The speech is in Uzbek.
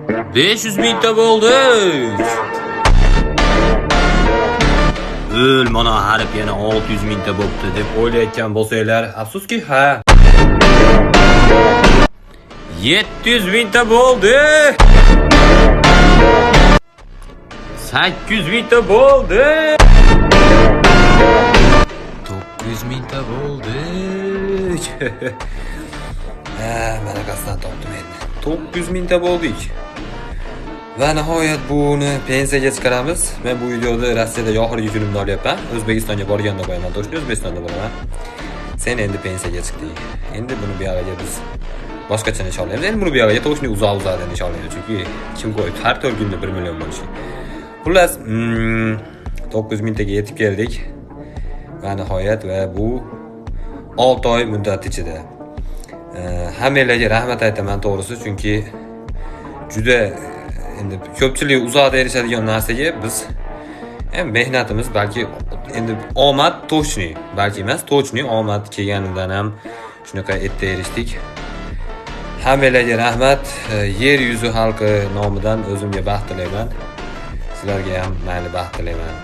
500 mingta bo'ldik. O'l, mana harf yana 600 mingta bo'pti deb o'ylayotgan bo'lsanglar, afsuski ha. 700 mingta bo'ldi. 800 mingta bo'ldi. 900 mingta bo'ldi. Mana qasdan topdim endi. 900 mingta bo'ldik. Va nihoyat buni pensiyaga chiqaramiz. Men bu videoda Rossiyada oxirgi kunimni olyapman. O'zbekistonga borganda qo'yaman. To'shni O'zbekistonda bo'laman. Sen endi pensiyaga chiqding. Endi buni bu yerga biz boshqacha nishonlaymiz. Endi buni bu yerga to'shni uzoq-uzoqdan nishonlaymiz. Chunki kim qo'ydi? Har 4 kunda 1 million bo'lishi. Xullas, 900 mingtaga yetib keldik. Va nihoyat va bu 6 oy muddat ichida. Hammalarga rahmat aytaman to'g'risi, chunki juda endi ko'pchilik uzoqda erishadigan narsaga biz ham mehnatimiz balki endi omad to'shni, balki emas to'shni omad kelganidan ham shunaqa erishdik. Hammalarga rahmat, yer yuzi xalqi nomidan o'zimga baxt tilayman. Sizlarga ham mayli baxt tilayman.